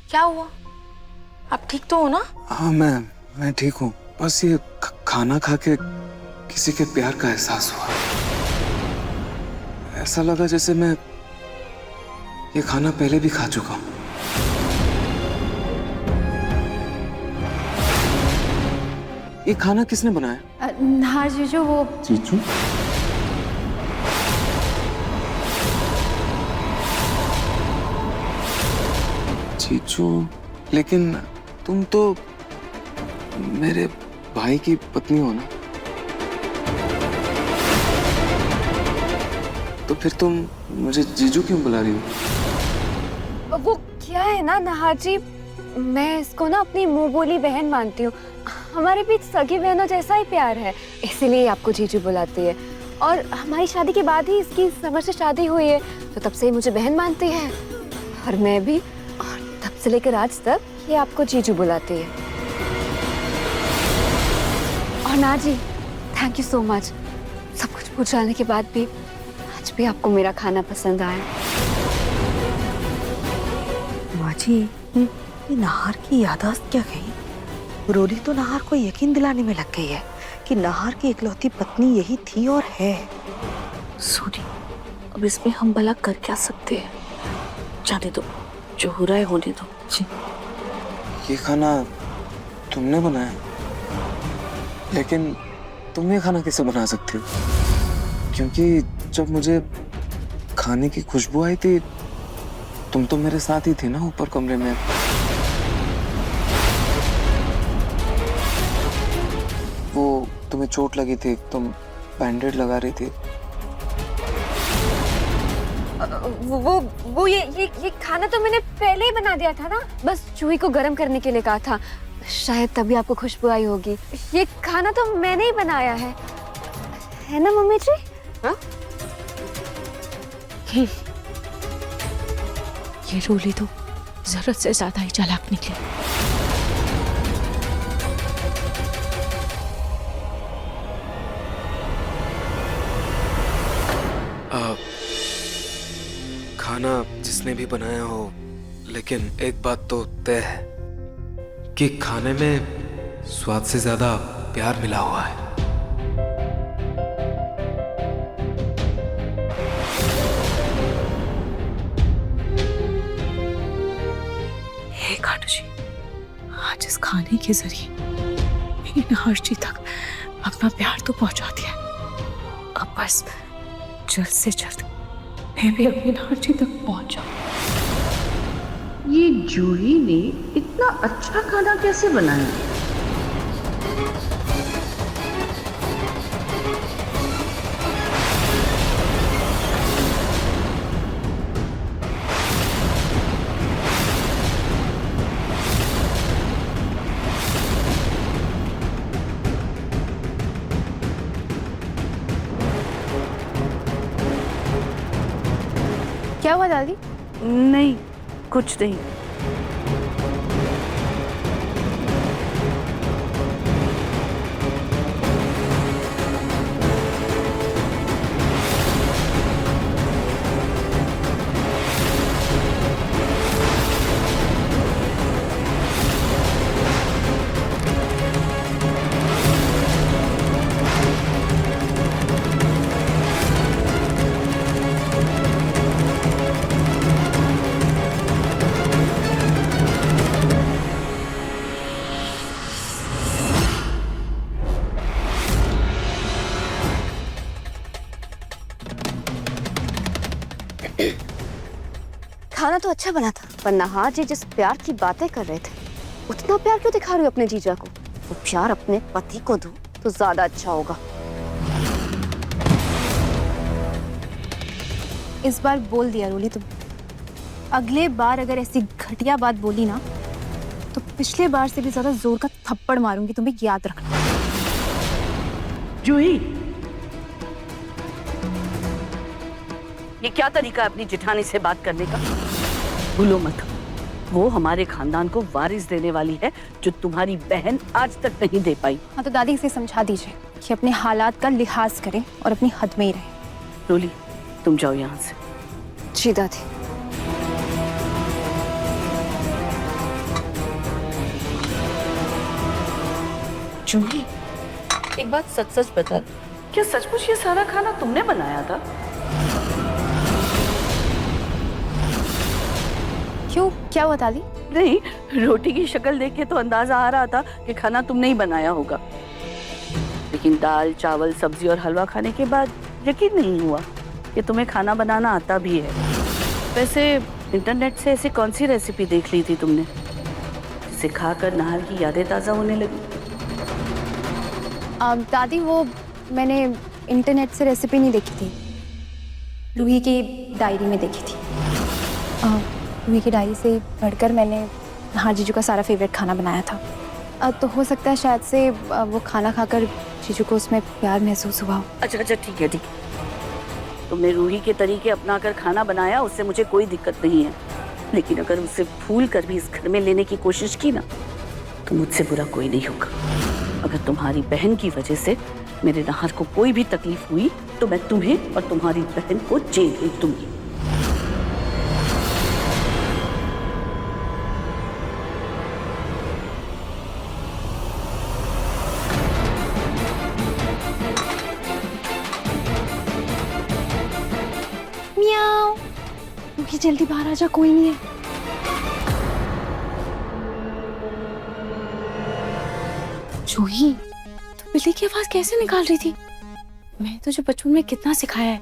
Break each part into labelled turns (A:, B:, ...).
A: क्या हुआ? आप ठीक तो हो ना?
B: हाँ, मैं ठीक हूँ। बस ये खाना खा के किसी के प्यार का एहसास हुआ। ऐसा लगा जैसे मैं ये खाना पहले भी खा चुका हूँ। ये खाना किसने बनाया?
A: हाँ जीजू, वो
B: जीजू? जीजू? लेकिन तुम तो मेरे भाई की पत्नी हो ना? तो फिर तुम मुझे जीजू क्यों बुला रही हो?
A: वो क्या है ना नहार जी, मैं इसको ना अपनी मुंह बोली बहन मानती हूँ। हमारे बीच सगी बहनों जैसा ही प्यार है, इसीलिए आपको जीजू बुलाती है। और हमारी शादी के बाद ही इसकी समर से शादी हुई है, तो तब से ही मुझे बहन मानती है। और मैं भी, और तब से लेकर आज तक ये आपको जीजू बुलाती है। और ना जी, थैंक यू सो मच। सब कुछ पूछ जाने के बाद भी आज भी आपको मेरा खाना पसंद आया।
C: माँ जी, ये नाहर की याददाश्त क्या गई? रोली तो नाहर को यकीन दिलाने में लग गई है कि नाहर की इकलौती पत्नी यही थी और है।
D: सोनी, अब इसमें हम भला कर क्या सकते हैं? जाने दो, जो हो रहा है होने दो। जी।
B: ये खाना तुमने बनाया, लेकिन तुम ये खाना कैसे बना सकती हो? क्योंकि जब मुझे खाने की खुशबू आई थी, तुम तो मेरे साथ ही थी ना ऊपर कमरे में। वो तुम्हें चोट लगी थी, तुम बैंडेड लगा रही थी।
A: वो ये खाना तो मैंने पहले ही बना दिया था ना, बस चूही को गर्म करने के लिए कहा था। शायद तभी आपको खुशबू आई होगी। ये खाना तो मैंने ही बनाया है ना मम्मी जी? हाँ?
D: ये रोली तो जरूरत से ज्यादा ही चालाक निकली।
B: खाना जिसने भी बनाया हो, लेकिन एक बात तो तय है कि खाने में स्वाद से ज्यादा प्यार मिला हुआ है।
D: हे खाटू जी, आज इस खाने के जरिए नाहर जी तक अपना प्यार तो पहुंचा दिया। अब बस जल्द से जल्द मैं भी अपने नाहर जी तक पहुंच जाऊं।
E: ये जूही ने इतना अच्छा खाना कैसे बनाया?
A: क्या हुआ दादी?
E: नहीं, कुछ नहीं।
A: खाना तो अच्छा बना था, पर नहार जी जिस प्यार की बातें कर रहे थे, उतना प्यार क्यों दिखा रही हो अपने जीजा को? वो प्यार अपने पति को दो तो ज्यादा अच्छा होगा।
F: इस बार बोल दिया रोली तुम। अगले बार अगर ऐसी घटिया बात बोली ना, तो पिछले बार से भी ज्यादा जोर का थप्पड़ मारूंगी, तुम्हें याद रखना।
E: जूही, ये क्या तरीका है अपनी जेठानी से बात करने का? भूलो मत, वो हमारे खानदान को वारिस देने वाली है, जो तुम्हारी बहन आज तक नहीं दे पाई।
F: हाँ, तो दादी इसे समझा दीजिए कि अपने हालात का लिहाज करें और अपनी हद में ही रहें।
E: रोली, तुम जाओ यहाँ से।
A: जी दादी।
E: जूही, एक बात सच सच बता, क्या सचमुच ये सारा खाना तुमने बनाया था?
F: क्यों, क्या हुआ दादी?
E: नहीं, रोटी की शक्ल देख के तो अंदाजा आ रहा था कि खाना तुमने ही बनाया होगा, लेकिन दाल चावल सब्जी और हलवा खाने के बाद यकीन नहीं हुआ कि तुम्हें खाना बनाना आता भी है। वैसे इंटरनेट से ऐसी कौन सी रेसिपी देख ली थी तुमने जिसे खाकर नाहर की यादें ताज़ा होने लगी?
F: दादी वो मैंने इंटरनेट से रेसिपी नहीं देखी थी, रूही की डायरी में देखी थी। रूही की डायरी से पढ़कर मैंने नाहर जीजू का सारा फेवरेट खाना बनाया था। तो हो सकता है शायद से वो खाना खाकर जीजू को उसमें प्यार महसूस हुआ हो।
E: अच्छा अच्छा, ठीक है ठीक है। तुमने रूही के तरीके अपनाकर खाना बनाया, उससे मुझे कोई दिक्कत नहीं है, लेकिन अगर उसे भूल कर भी इस घर में लेने की कोशिश की ना, तो मुझसे बुरा कोई नहीं होगा। अगर तुम्हारी बहन की वजह से मेरे नाहर को कोई भी तकलीफ हुई तो मैं तुम्हें और तुम्हारी बहन को जेल भेज दूंगी।
F: मियाओ, रूही जल्दी बाहर आ जा, कोई नहीं है।
D: जूही, तो बिल्ली की आवाज कैसे निकाल रही थी? मैं तुझे बचपन में कितना सिखाया है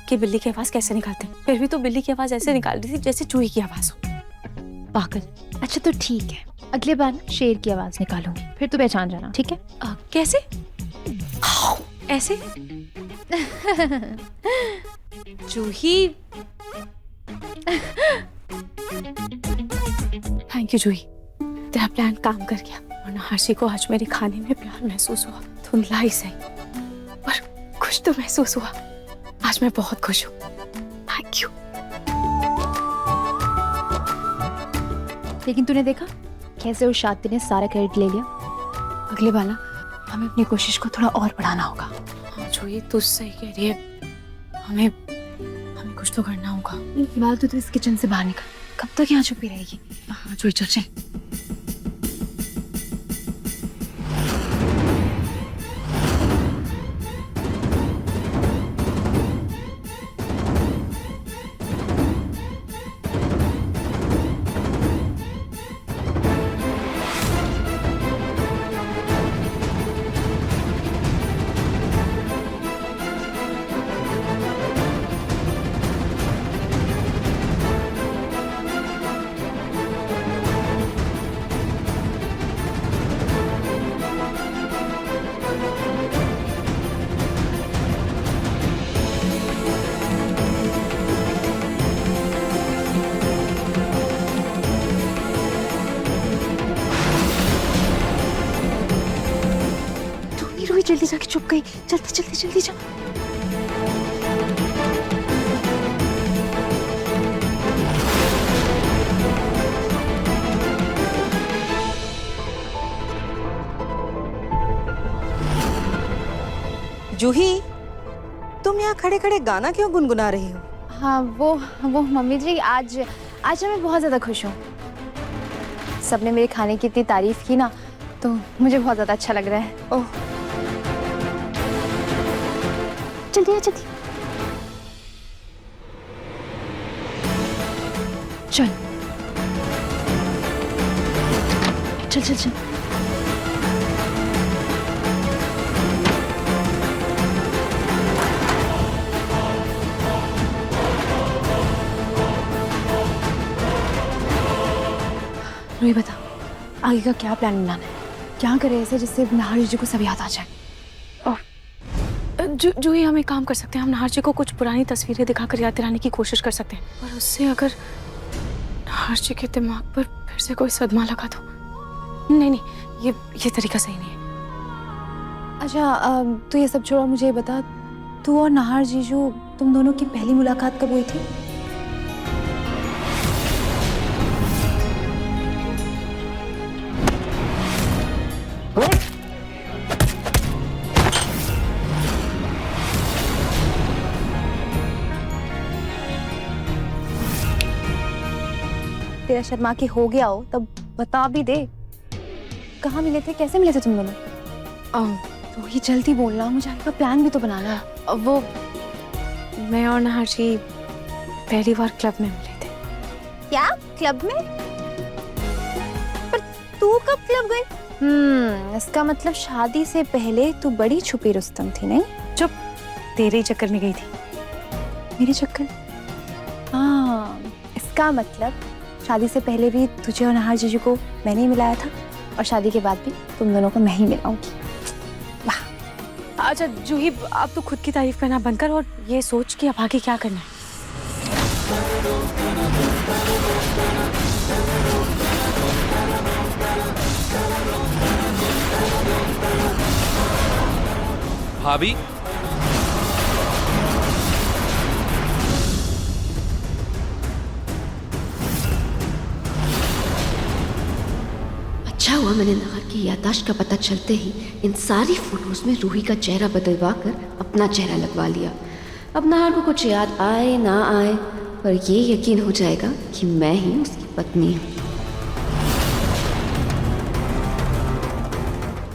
D: कि बिल्ली की आवाज कैसे निकालते हैं, फिर भी तो बिल्ली की आवाज ऐसे निकाल रही थी जैसे चूही की आवाज हो। पागल।
F: अच्छा तो ठीक है, अगले बार ना शेर की आवाज निकालूंगी, फिर तू पहचान जाना, ठीक है?
D: कैसे? ऐसे? जूही। थैंक यू जूही, तेरा प्लान काम कर गया और नाहर को आज मेरे खाने में प्यार महसूस हुआ। धुंधला ही सही, पर कुछ तो महसूस हुआ। आज मैं बहुत खुश हूँ। Thank you.
F: लेकिन तूने देखा कैसे उस शादी ने सारा क्रेडिट ले लिया। अगले बार ना हमें अपनी कोशिश को थोड़ा और बढ़ाना होगा।
D: हाँ जूही, तू सही कह रही है, हमें कुछ तो करना होगा।
F: फिलहाल तो तू इस किचन से बाहर निकल, कब तक यहाँ छुपी रहेगी?
D: हाँ जूही, चल चल।
F: जल्दी जाके चुप गई, जल्दी जल्दी जल्दी जा।
C: जूही, तुम यहाँ खड़े खड़े गाना क्यों गुनगुना रही हो?
F: हाँ वो मम्मी जी, आज मैं बहुत ज्यादा खुश हूँ। सबने मेरे खाने की इतनी तारीफ की ना, तो मुझे बहुत ज्यादा अच्छा लग रहा है। ओह, जल्दी आ, जल्दी चल चल चल चल। रूही बता, आगे का क्या प्लान बनाना है? क्या करे ऐसे जिससे नाहर जी को सब याद आ जाए?
D: जूही, हम एक काम कर सकते हैं, हम नाहर जी को कुछ पुरानी तस्वीरें दिखाकर याद दिलाने की कोशिश कर सकते हैं, पर उससे अगर नाहर जी के दिमाग पर फिर से कोई सदमा लगा तो नहीं, ये तरीका सही नहीं है।
F: अच्छा तू ये सब छोड़ो, मुझे बता, तू और नाहर जीजू तुम दोनों की पहली मुलाकात कब हुई थी? तेरा शर्मा के हो गया हो तब बता भी दे, कहाँ मिले थे, कैसे मिले थे तुम दोनों? रूही जल्दी बोलना, मुझे आगे का प्लान भी तो बनाना है।
D: वो मैं और नहार जी पहली बार क्लब में मिले थे।
F: क्या क्लब में? पर तू कब क्लब गई? इसका मतलब शादी से पहले तू बड़ी छुपी रुस्तम थी, नहीं?
D: चुप, तेरे ही चक्कर में गई थी।
F: मेरे चक्कर? हाँ, इसका मतलब शादी से पहले भी तुझे और नहार जीजू को मैंने ही मिलाया था और शादी के बाद भी तुम दोनों को मैं ही मिलाऊंगी।
D: अच्छा जूही, आप तो खुद की तारीफ करना बंद कर और ये सोच कि अब आगे क्या करना है।
G: भाभी,
H: अच्छा हुआ मैंने नहर की याददाश्त का पता चलते ही इन सारी फोटोज में रूही का चेहरा बदलवा कर अपना चेहरा लगवा लिया। अब नहर को कुछ याद आए ना आए, पर ये यकीन हो जाएगा कि मैं ही उसकी पत्नी हूँ।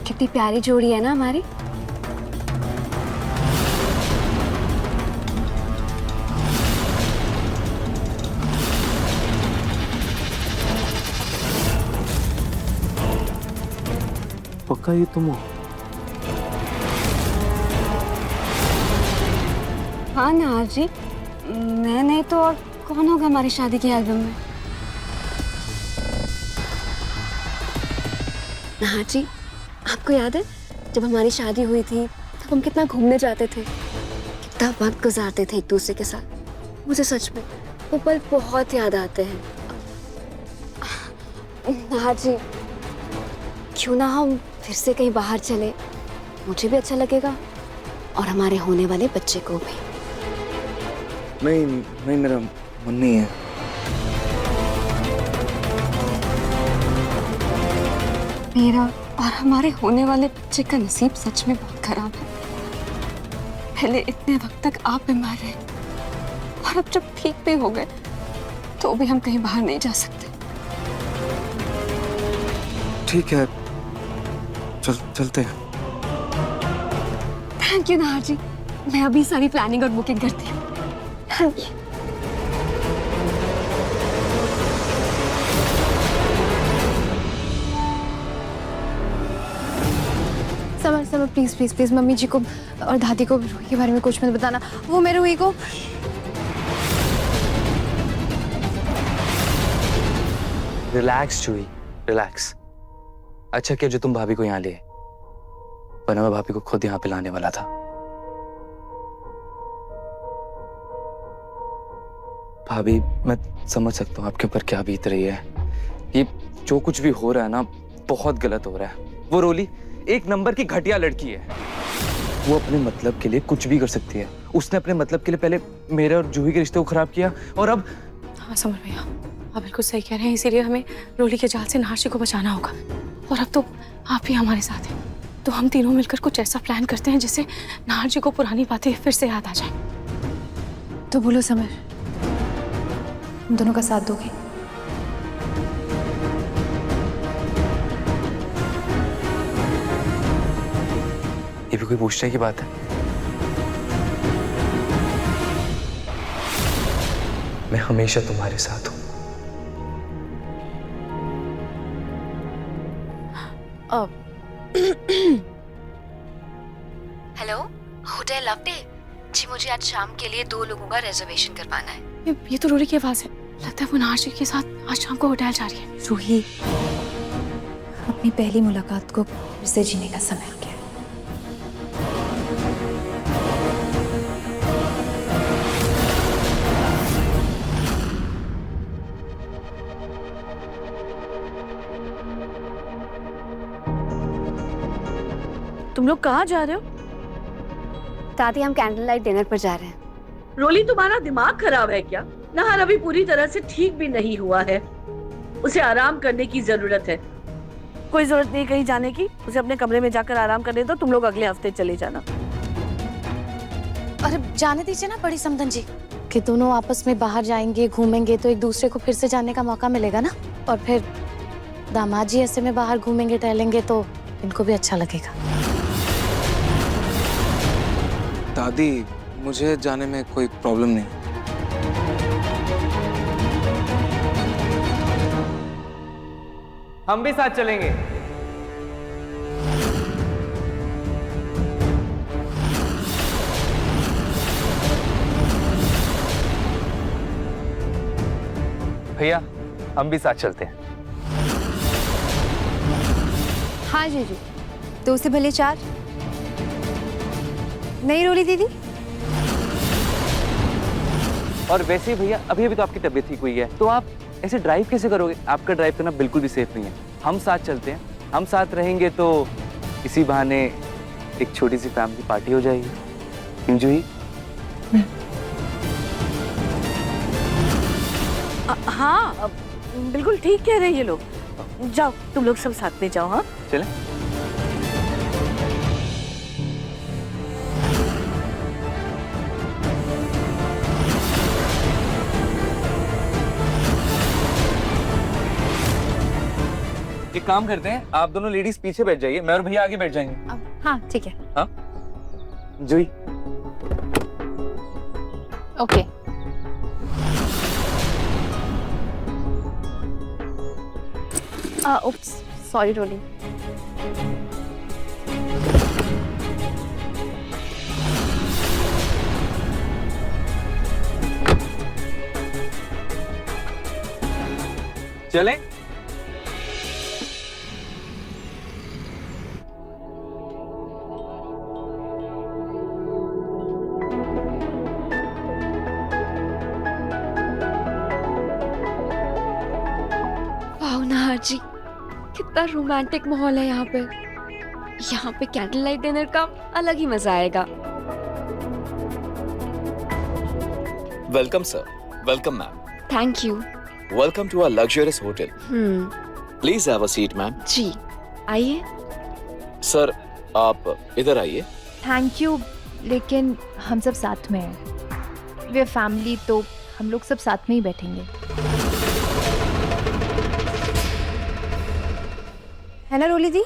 A: कितनी प्यारी जोड़ी है ना हमारी।
B: पक्का ये तुम हो?
A: हाँ नहार जी, मैं नहीं तो और कौन होगा हमारी शादी की एल्बम में। नहार जी, आपको याद है जब हमारी शादी हुई थी तब हम कितना घूमने जाते थे, कितना वक्त गुजारते थे एक दूसरे के साथ। मुझे सच में वो पल बहुत याद आते हैं। नहार जी, क्यों ना हम फिर से कहीं बाहर चले, मुझे भी अच्छा लगेगा और हमारे होने वाले बच्चे को भी।
B: नहीं नहीं, मेरा मन नहीं है।
A: मेरा और हमारे होने वाले बच्चे का नसीब सच में बहुत खराब है। पहले इतने वक्त तक आप बीमार रहे और अब जब ठीक भी हो गए तो भी हम कहीं बाहर नहीं जा सकते।
B: ठीक है, चलते हैं।
A: थैंक यू नहार जी, मैं अभी सारी प्लानिंग और बुकिंग करती हूँ। Thank you.
F: Samar please please please mummy ji को और दादी को रूही के बारे में कुछ मत बताना। वो मेरे रूही को
G: रिलैक्स जूही, रिलैक्स। अच्छा किया जो तुम भाभी को यहाँ ले, वरना मैं भाभी को खुद यहाँ पे लाने वाला था। भाभी, मैं समझ सकता हूँ आपके ऊपर क्या बीत रही है। ये जो कुछ भी हो रहा है ना, बहुत गलत हो रहा है। वो रोली एक नंबर की घटिया लड़की है। वो अपने मतलब के लिए कुछ भी कर सकती है। उसने अपने मतलब के लिए पहले मेरे और जूही के रिश्ते को खराब किया और अब।
D: हाँ समर भैया, आप बिल्कुल सही कह रहे हैं, इसीलिए हमें रोली के जाल से नहार जी को बचाना होगा। और अब तो आप ही हमारे साथ हैं, तो हम तीनों मिलकर कुछ ऐसा प्लान करते हैं जिससे नहार जी को पुरानी बातें फिर से याद आ जाए।
F: तो बोलो समर, तुम दोनों का साथ दोगे?
G: ये भी कोई पूछने की बात है? मैं हमेशा तुम्हारे साथ हूं।
H: हेलो, होटल लवडे जी, मुझे आज शाम के लिए 2 लोगों का रिजर्वेशन करवाना है।
D: ये तो रोली की आवाज है। लगता है वो नहार जी के साथ आज शाम को होटल जा रही है।
F: रूही, अपनी पहली मुलाकात को फिर से जीने का समय आ गया।
E: तुम लोग कहाँ जा रहे हो?
A: दादी, हम कैंडल लाइट डिनर पर जा रहे हैं।
E: रोली, तुम्हारा दिमाग खराब है क्या? नहार अभी पूरी तरह से ठीक भी नहीं हुआ है, उसे आराम करने की जरूरत है। कोई जरूरत नहीं कहीं जाने की, उसे अपने कमरे में जाकर आराम करने दो। तुम लोग अगले हफ्ते चले जाना।
C: अरे जाने दीजिए ना बड़ी समधन जी, कि दोनों आपस में बाहर जाएंगे, घूमेंगे तो एक दूसरे को फिर से जानने का मौका मिलेगा ना। और फिर दामाद जी ऐसे में बाहर घूमेंगे टहलेंगे तो इनको भी अच्छा लगेगा।
B: दादी, मुझे जाने में कोई प्रॉब्लम नहीं।
G: हम भी साथ चलेंगे। भैया, हम भी साथ चलते हैं।
F: हाँ जीजू, 2 से भले 4। नहीं रोली दीदी?
G: और वैसे ही भैया, अभी अभी तो आपकी तबीयत ठीक हुई है, तो आप ऐसे ड्राइव कैसे करोगे? आपका ड्राइव करना बिल्कुल भी सेफ नहीं है। हम साथ चलते हैं, हम साथ रहेंगे तो इसी बहाने एक छोटी सी फैमिली पार्टी हो जाएगी। क्यों जूही?
E: हाँ, बिल्कुल ठीक कह रहे हैं ये लोग। जाओ, तुम लोग सब साथ में जाओ। हाँ
G: चलें? एक काम करते हैं, आप दोनों लेडीज पीछे बैठ जाइए, मैं और भैया आगे बैठ जाएंगे।
F: हाँ ठीक है।
G: हाँ जूही।
F: ओके। उप्स, सॉरी रोली।
G: चलें?
A: वाह नाहर जी, कितना रोमांटिक माहौल है यहाँ पे। यहाँ पे कैंडल लाइट डिनर का अलग ही मजा आएगा।
I: Welcome, sir. Welcome, ma'am.
A: Thank you.
I: Welcome to our luxurious hotel. Please have a seat, ma'am.
A: जी, आइए।
I: सर, आप इधर आइए।
F: थैंक यू, लेकिन हम सब साथ में हैं। वे फैमिली, तो हम लोग सब साथ में ही बैठेंगे। है ना रोली दी?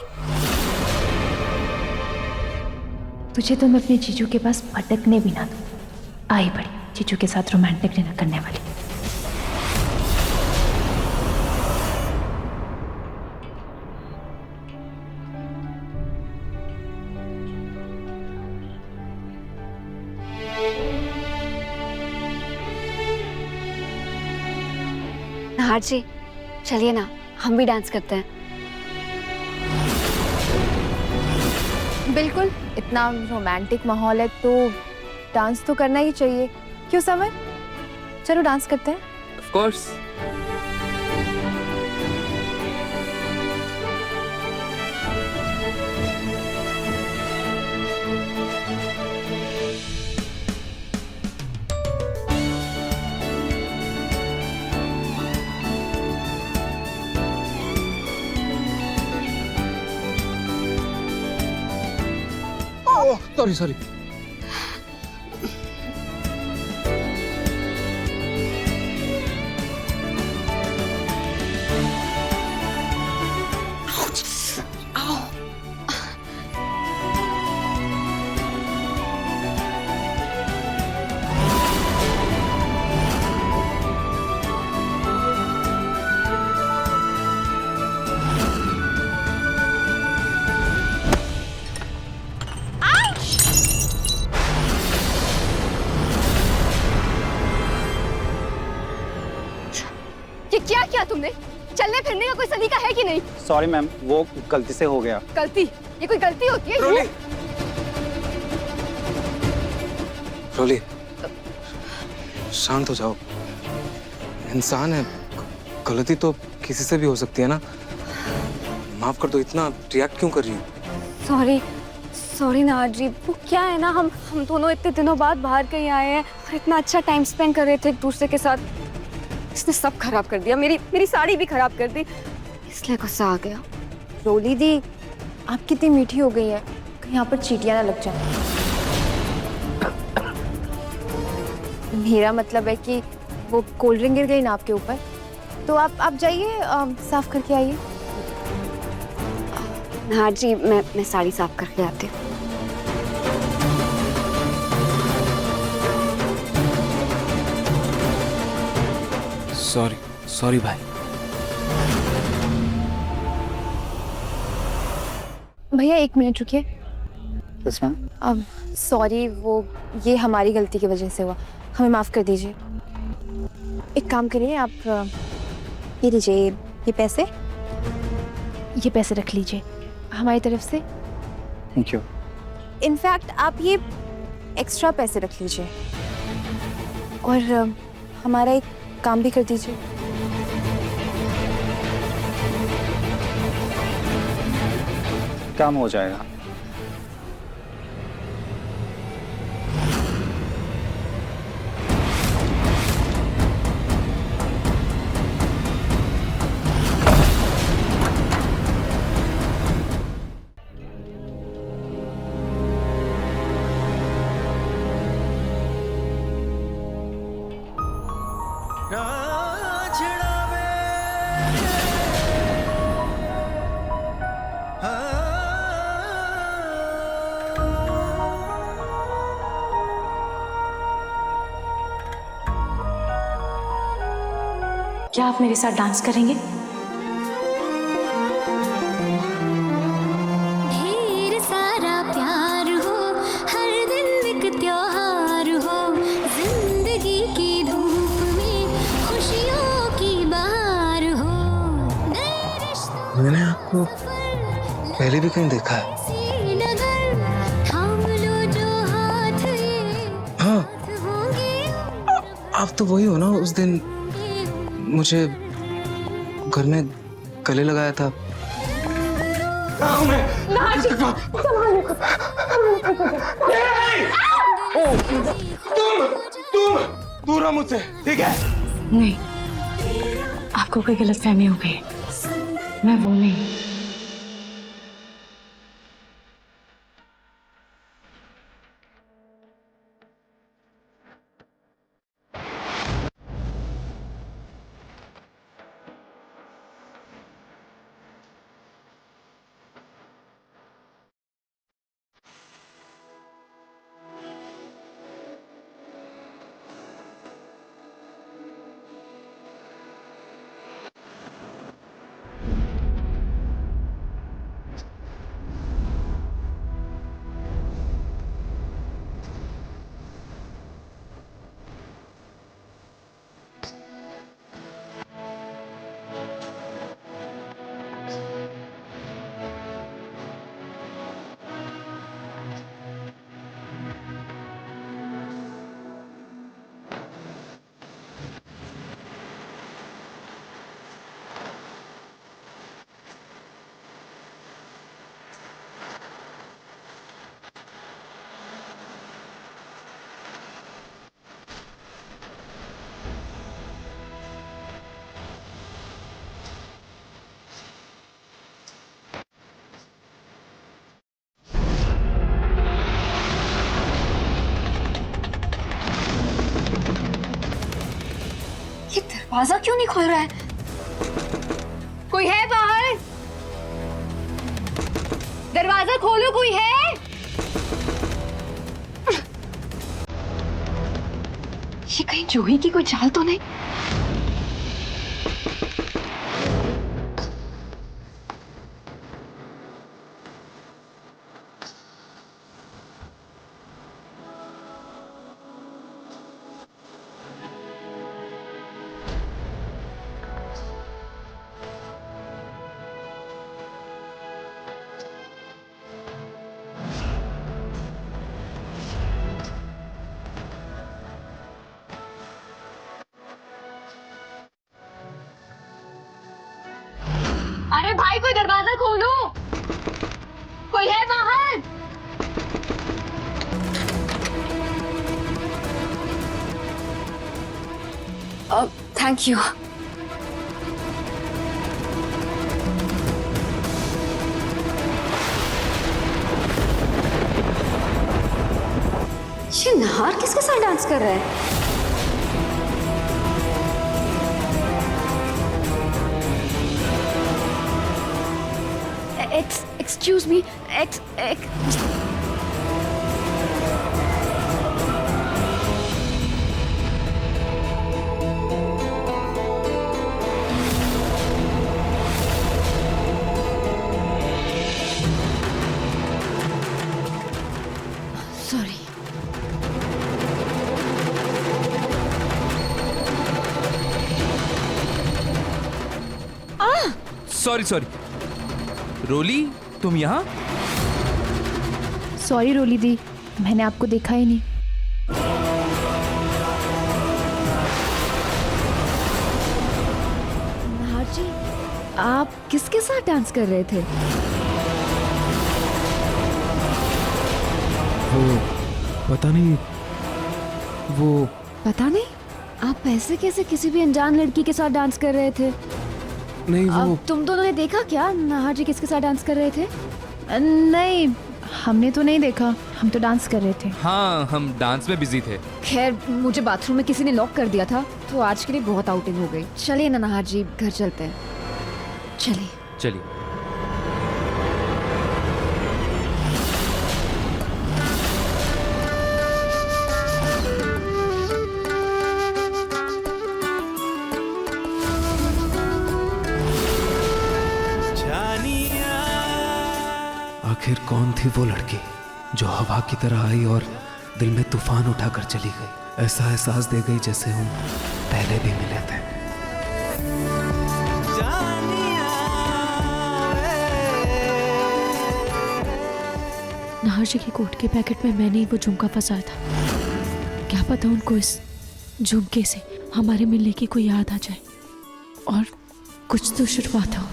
F: तुझे तो मैं अपने जीजू के पास भटकने भी ना दूं। आई बड़ी जीजू के साथ रोमांटिक डिनर करने वाली।
A: नाहर जी, चलिए ना, हम भी डांस करते हैं।
F: बिल्कुल, इतना रोमांटिक माहौल है तो डांस तो करना ही चाहिए। क्यों समर? चलो डांस करते हैं।
G: Of course.
B: Sorry sorry.
A: ये क्या किया तुमने? चलने फिरने का कोई सलीका है कि नहीं?
J: सॉरी मैम, वो गलती से हो गया।
A: गलती? ये कोई गलती होती है?
B: रोली, रोली, शांत हो जाओ। इंसान है, गलती तो किसी से भी हो सकती है ना। माफ कर दो, इतना रिएक्ट क्यों कर रही हो?
A: सॉरी सॉरी नाहर जी, वो क्या है ना, हम दोनों इतने दिनों बाद बाहर कहीं आए हैं और इतना अच्छा टाइम स्पेंड कर रहे थे एक दूसरे के साथ। इसने सब खराब कर दिया, मेरी साड़ी भी खराब कर दी, इसलिए गुस्सा आ गया।
F: रोली दी, आप कितनी मीठी हो गई है, कहीं यहाँ पर चींटियां ना लग जाए। मेरा मतलब है कि वो कोल्ड ड्रिंक गिर गई ना आपके ऊपर, तो आप जाइए साफ करके आइए।
A: हाँ जी, मैं साड़ी साफ करके आती हूँ।
B: सॉरी सॉरी भाई।
F: भैया 1 मिनट रुकिए।
J: Yes ma'am.
F: अब सॉरी, वो ये हमारी गलती की वजह से हुआ, हमें माफ़ कर दीजिए। एक काम करिए, आप ये लीजिए, ये पैसे रख लीजिए हमारी तरफ से।
J: Thank you.
F: इनफैक्ट आप ये एक्स्ट्रा पैसे रख लीजिए और हमारा एक काम भी कर दीजिए।
J: काम हो जाएगा।
D: क्या आप मेरे साथ डांस करेंगे?
K: ढेर सारा प्यार हो, हर दिन एक त्योहार हो, जिंदगी की धूप में खुशियों की बहार हो।
B: मैंने आपको पहले भी कहीं देखा है।
K: थाम लो जो हाथ ये
B: हाँ,
K: होंगे।
B: आप तो वही हो ना, उस दिन मुझे घर में गले लगाया था। तुम दूर रहो मुझसे, ठीक है?
D: नहीं, आपको कोई गलतफहमी हो गई। मैं वो नहीं।
A: ये दरवाजा क्यों नहीं खोल रहा है? कोई है बाहर? दरवाजा खोलो, कोई है? ये कहीं जूही की कोई चाल तो नहीं? अरे भाई, कोई दरवाजा खोलो, कोई है बाहर? Thank you. ये नहार किसके साथ डांस कर रहा है? Excuse me, ex ex sorry.
L: Sorry sorry. Roli, तुम यहाँ?
F: सॉरी रोली दी, मैंने आपको देखा ही नहीं।
A: नाहर जी, आप किसके साथ डांस कर रहे थे?
L: वो पता नहीं, वो
A: पता नहीं? आप ऐसे कैसे किसी भी अनजान लड़की के साथ डांस कर रहे थे?
L: नहीं, वो
A: अब तुम दोनों ने देखा क्या नाहर जी किसके साथ डांस कर रहे थे?
F: नहीं, हमने तो नहीं देखा, हम तो डांस कर रहे थे।
L: हाँ, हम डांस में बिजी थे।
A: खैर, मुझे बाथरूम में किसी ने लॉक कर दिया था, तो आज के लिए बहुत आउटिंग हो गई। चलिए ना नाहर जी, घर चलते हैं। चलिए।
L: चलिए।
M: आखिर कौन थी वो लड़की जो हवा की तरह आई और दिल में तूफान उठाकर चली गई? ऐसा एहसास दे गई जैसे हम पहले भी मिले थे।
D: नाहर जी की कोट के पैकेट में मैंने ही वो झुमका फंसाया था। क्या पता उनको इस झुमके से हमारे मिलने की कोई याद आ जाए और कुछ तो शुरुआत हो।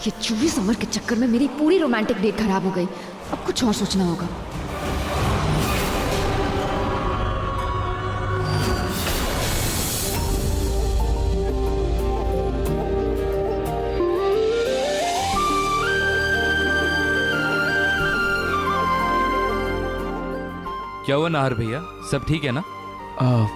A: ये चूड़ी समर के चक्कर में मेरी पूरी रोमांटिक डेट खराब हो गई। अब कुछ और सोचना होगा।
L: क्या हुआ नाहर भैया, सब ठीक है ना?
M: हाँ,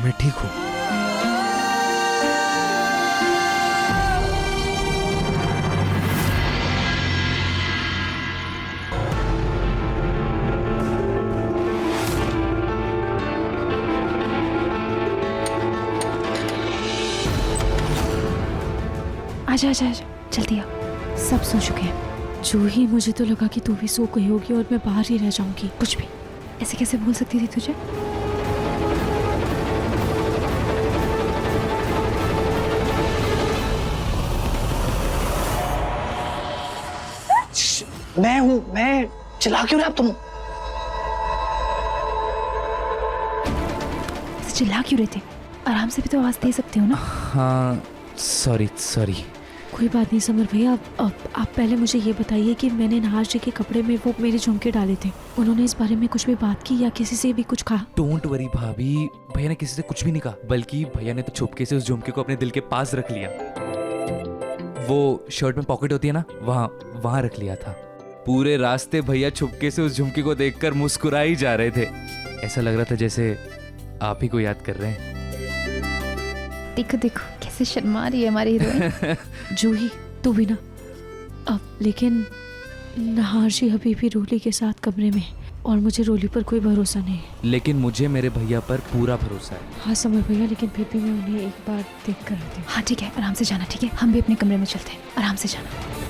M: मैं ठीक हूँ।
F: आजा आजा आजा, जल्दी आ, सब सो चुके हैं।
D: जूही, मुझे तो लगा कि तू भी सो गई होगी और मैं बाहर ही रह जाऊंगी।
F: कुछ भी ऐसे कैसे बोल सकती थी तुझे?
J: मैं हूँ, मैं। चिल्ला क्यों रहे आप तुम?
F: चिल्ला क्यों रहे थे? आराम से भी तो आवाज दे सकते हो ना।
L: हाँ, सॉरी सॉरी।
D: कोई बात नहीं समर भैया, आप पहले मुझे ये बताइए कि मैंने नाहर जी के कपड़े में वो मेरे झुमके डाले थे, उन्होंने इस बारे में कुछ भी बात की या किसी से भी कुछ कहा?
L: डोंट वरी भाभी, भैया ने किसी से कुछ भी नहीं कहा, बल्कि भैया ने तो छुपके से उस झुमके को अपने दिल के पास रख लिया। वो शर्ट में पॉकेट होती है ना, वहाँ रख लिया था। पूरे रास्ते भैया छुपके से उस झुमके को देखकर मुस्कुरा ही जा रहे थे। ऐसा लग रहा था जैसे आप ही को याद कर रहे हैं।
F: देखो देखो कैसे शर्मा रही है हमारी हीरोइन।
D: जूही, तू भी ना। अब लेकिन नाहर जी अभी भी रोली के साथ कमरे में है और मुझे रोली पर कोई भरोसा नहीं है।
L: लेकिन मुझे मेरे भैया पर पूरा भरोसा है।
D: हाँ समर भैया, लेकिन फिर भी मैं उन्हें एक बार देख कर आती हूँ।
F: हाँ ठीक है, आराम से जाना, ठीक है? हम भी अपने कमरे में चलते हैं, आराम से जाना।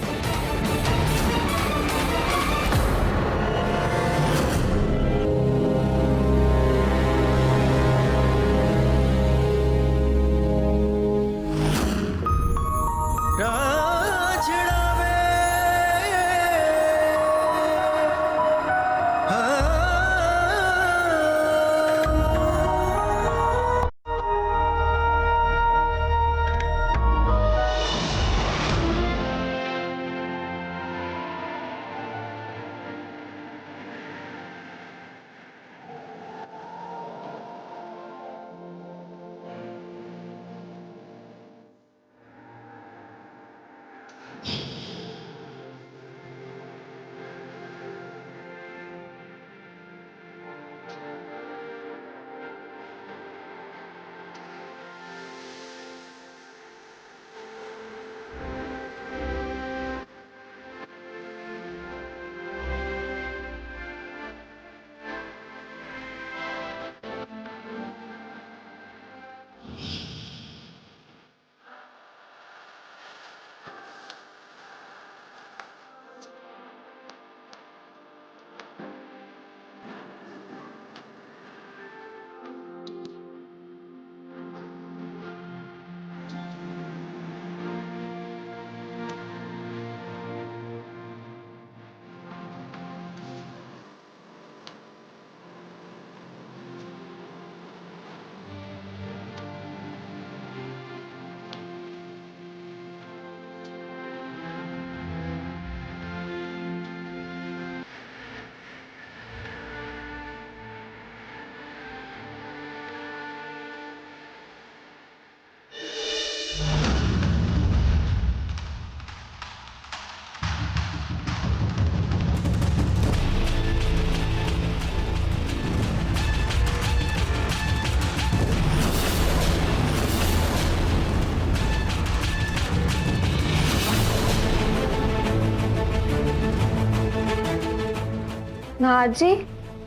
A: नाहर जी,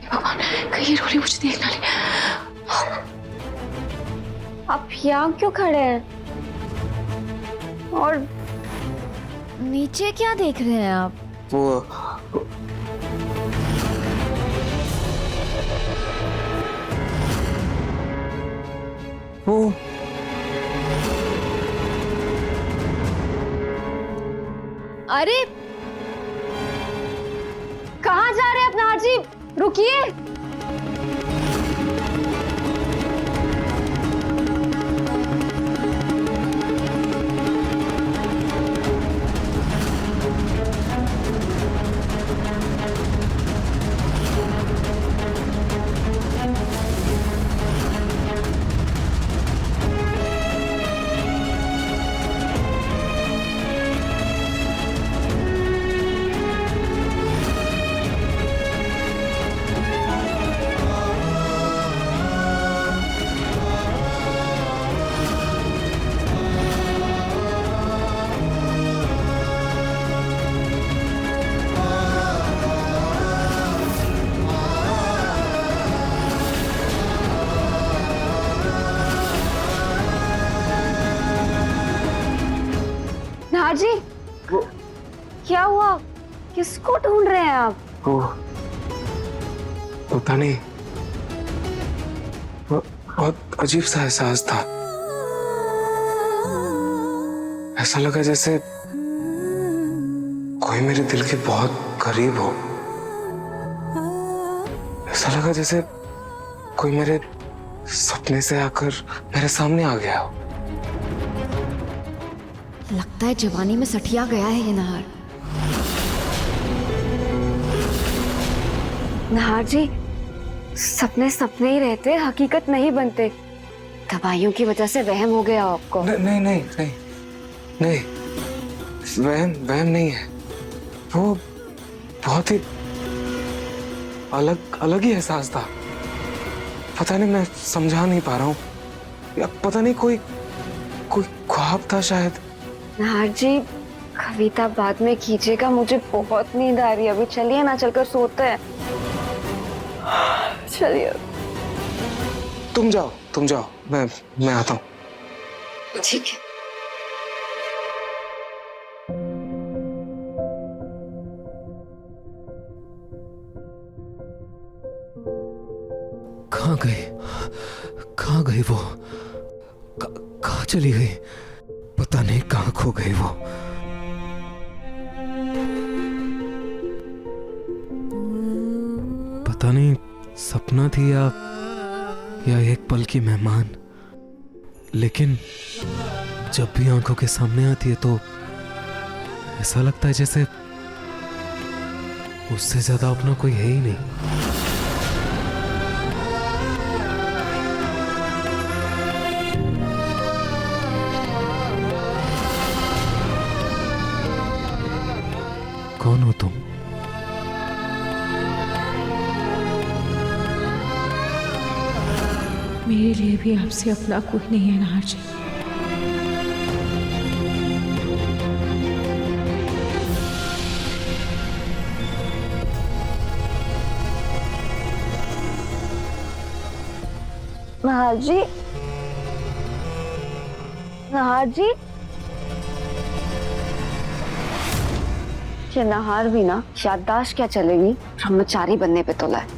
D: भगवान कहीं रोली मुझे देख ना ले।
A: आप यहाँ क्यों खड़े हैं? और नीचे क्या देख रहे हैं आप?
B: वो
A: अरे कहाँ जा रहे हैं आप नाहर जी? रुकिए। नाहर जी, क्या हुआ? किसको ढूंढ रहे हैं आप?
B: वो पता नहीं, बहुत अजीब सा एहसास था। ऐसा लगा जैसे कोई मेरे दिल के बहुत करीब हो। ऐसा लगा जैसे कोई मेरे सपने से आकर मेरे सामने आ गया हो।
H: लगता है जवानी में सठिया गया है ये नाहर।
A: नाहर जी, सपने सपने ही रहते, हकीकत नहीं बनते। दवाइयों की वजह से वहम हो गया आपको।
B: नहीं नहीं नहीं नहीं नहीं, वहम वहम नहीं है। वो बहुत ही अलग ही एहसास था। पता नहीं, मैं समझा नहीं पा रहा हूँ, या पता नहीं कोई ख्वाब था शायद।
A: नाहर जी, कविता बाद में कीजिएगा, मुझे बहुत नींद आ रही है। अभी चलिए ना, चलकर सोते हैं। चलिए।
B: तुम जाओ, मैं आता हूँ।
A: ठीक है।
M: कहाँ गई वो? कहाँ चली गई? पता नहीं कहाँ खो गई वो। पता नहीं सपना थी या एक पल की मेहमान, लेकिन जब भी आंखों के सामने आती है तो ऐसा लगता है जैसे उससे ज्यादा अपना कोई है ही नहीं। कौन हो तुम?
D: मेरे लिए भी आपसे अपना कोई नहीं है नाहर जी।
A: नाहर जी, नाहर जी, ये नाहर भी ना याददाश्त क्या चलेगी, ब्रह्मचारी बनने पे तुला है।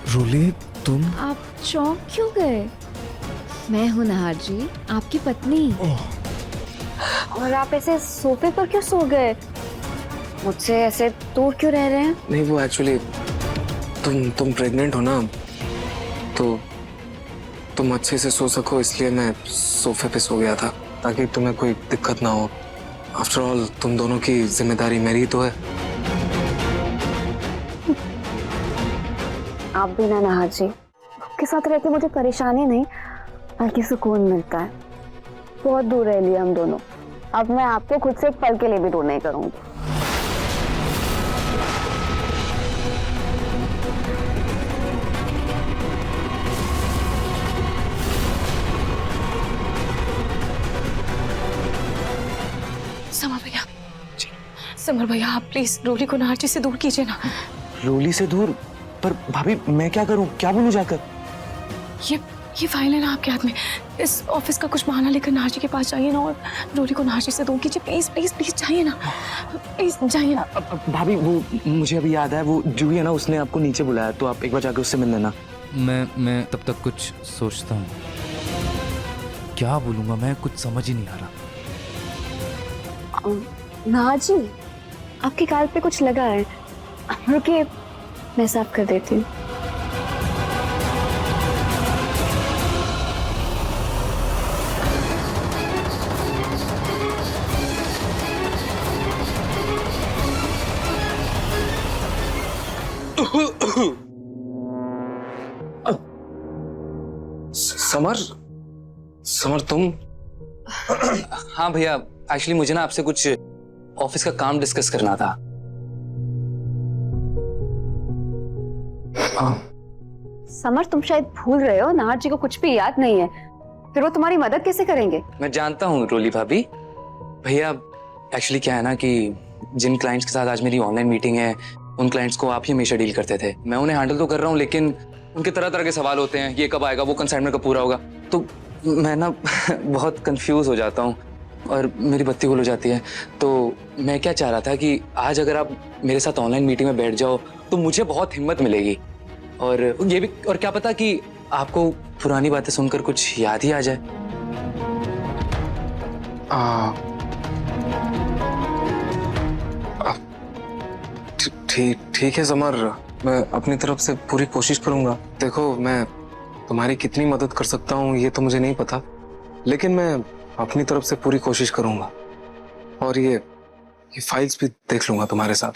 M: रोली, तुम?
A: आप चौंक क्यों गए? मैं हूँ नाहर जी, आपकी पत्नी। और आप ऐसे सोफे पर क्यों सो गए? मुझसे ऐसे दूर क्यों रह रहे हैं?
B: नहीं, वो एक्चुअली तुम प्रेग्नेंट हो ना, तो तुम अच्छे से सो सको, इसलिए मैं सोफे पे सो गया था, ताकि तुम्हें कोई दिक्कत ना हो। आफ्टर ऑल तुम दोनों की जिम्मेदारी मेरी तो है।
A: आप भी ना नाहर जी, आपके साथ रह के मुझे परेशानी नहीं बल्कि सुकून मिलता है। बहुत दूर रह लिए हम दोनों, अब मैं आपको खुद से एक पल के लिए भी दूर नहीं करूंगी।
D: समर भैया, समर भैया आप प्लीज रोली को नाहर जी से दूर कीजिए ना।
B: रोली से दूर? पर भाभी मैं क्या करूं, क्या बोलूं जाकर?
D: ये फाइल है ना आपके हाथ में, इस ऑफिस का कुछ बहाना लेकर नाहर जी के पास जाइए ना और रोली को नाहर जी से दूर कीजिए। प्लीज प्लीज प्लीज जाइए ना, प्लीज जाइए ना।
B: भाभी वो मुझे अभी याद है, वो जूही है ना, उसने आपको नीचे बुलाया, तो आप एक बार जाकर उससे मिल लेना।
L: मैं तब तक कुछ सोचता हूँ, क्या बोलूँगा मैं, कुछ समझ ही नहीं आ रहा।
A: नाहर जी, आपके गाल पे कुछ लगा है, रुकिए मैं साफ कर देती हूँ।
B: समर तुम?
G: हाँ भैया, एक्चुअली मुझे ना आपसे कुछ ऑफिस का काम डिस्कस करना था।
A: समर, तुम शायद भूल रहे हो, नाहर जी को कुछ भी याद नहीं है, फिर वो तुम्हारी मदद कैसे करेंगे?
G: मैं जानता हूँ रोली भाभी। भैया एक्चुअली क्या है ना कि जिन क्लाइंट्स के साथ आज मेरी ऑनलाइन मीटिंग है, उन क्लाइंट्स को आप ही हमेशा डील करते थे। मैं उन्हें हैंडल तो कर रहा हूँ, लेकिन उनके तरह तरह के सवाल होते हैं, ये कब आएगा, वो कंसाइनमेंट कब पूरा होगा, तो मैं ना बहुत कंफ्यूज हो जाता हूँ और मेरी बत्ती गुल हो जाती है। तो मैं क्या चाह रहा था कि आज अगर आप मेरे साथ ऑनलाइन मीटिंग में बैठ जाओ तो मुझे बहुत हिम्मत मिलेगी, और ये भी, और क्या पता कि आपको पुरानी बातें सुनकर कुछ याद ही आ जाए।
B: ठीक है समर, मैं अपनी तरफ से पूरी कोशिश करूंगा। देखो, मैं तुम्हारी कितनी मदद कर सकता हूँ ये तो मुझे नहीं पता, लेकिन मैं अपनी तरफ से पूरी कोशिश करूंगा, और ये फाइल्स भी देख लूंगा तुम्हारे साथ।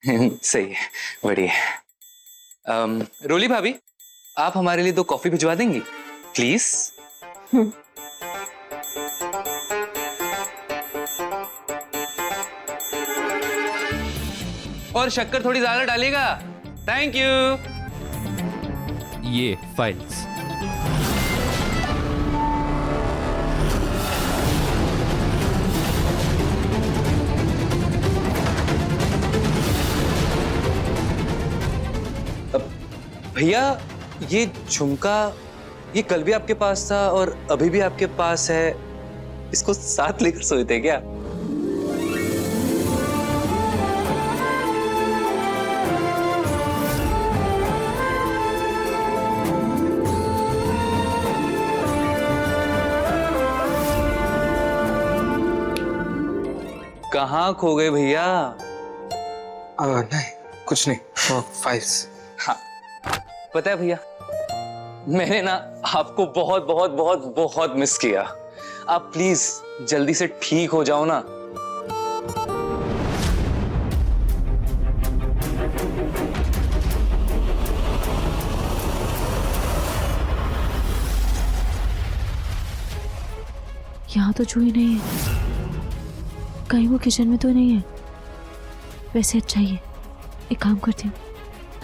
G: सही है, बढ़िया। रोली भाभी, आप हमारे लिए 2 कॉफी भिजवा देंगी प्लीज? और शक्कर थोड़ी ज्यादा डालिएगा। Thank you.
L: ये फाइल्स।
G: भैया ये झुमका, ये कल भी आपके पास था और अभी भी आपके पास है, इसको साथ लेकर सोए थे क्या? कहाँ खो गए भैया?
B: नहीं कुछ नहीं, फाइल्स।
G: हाँ पता है भैया, मैंने ना आपको बहुत बहुत बहुत बहुत मिस किया। आप प्लीज जल्दी से ठीक हो जाओ ना।
D: यहाँ तो जूही नहीं है, कहीं वो किचन में तो नहीं है। वैसे अच्छा ही है, एक काम करती हूँ,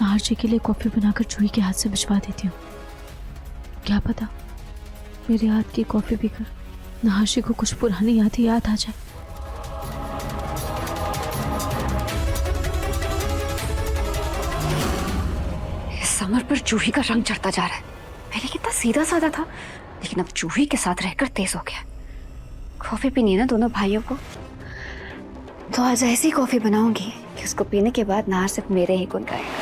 D: नाहर जी के लिए कॉफी बनाकर जूही के हाथ से भिजवा देती हूँ। क्या पता मेरे हाथ की कॉफी पीकर नाहर जी को कुछ पुरानी यादें याद आ जाए।
A: समर पर जूही का रंग चढ़ता जा रहा है। पहले कितना सीधा साधा था, लेकिन अब जूही के साथ रहकर तेज हो गया। कॉफी पीनी है ना दोनों भाइयों को, तो आज ऐसी कॉफी बनाऊंगी कि उसको पीने के बाद नाहर सिर्फ मेरे ही गुण गाएगा।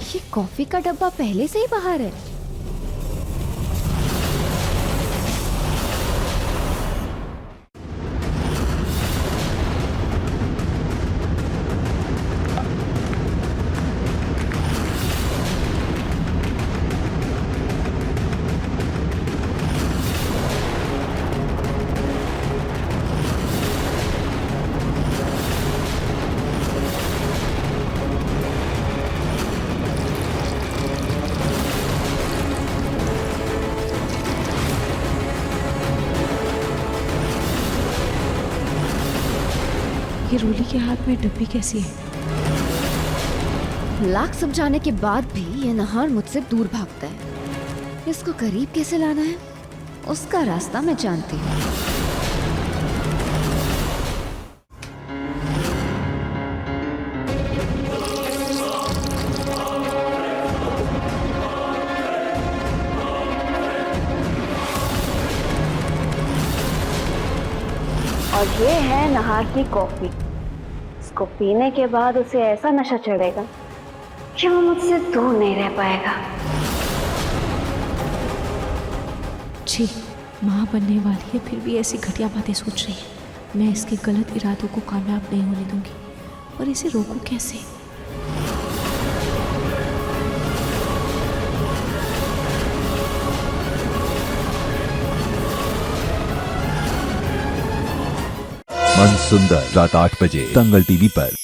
H: ये कॉफी का डब्बा पहले से ही बाहर है।
D: ये रोली के हाथ में डब्बी कैसी है?
H: लाख समझाने के बाद भी ये नहार मुझसे दूर भागता है। इसको करीब कैसे लाना है उसका रास्ता मैं जानती हूँ।
A: और ये है नहार की कॉफी। इसको पीने के बाद उसे ऐसा नशा चढ़ेगा कि वो मुझसे दूर नहीं रह पाएगा।
D: जी, माँ बनने वाली है फिर भी ऐसी घटिया बातें सोच रही है। मैं इसके गलत इरादों को कामयाब नहीं होने दूंगी। और इसे रोकूं कैसे?
N: मन सुंदर रात 8 बजे दंगल टीवी पर।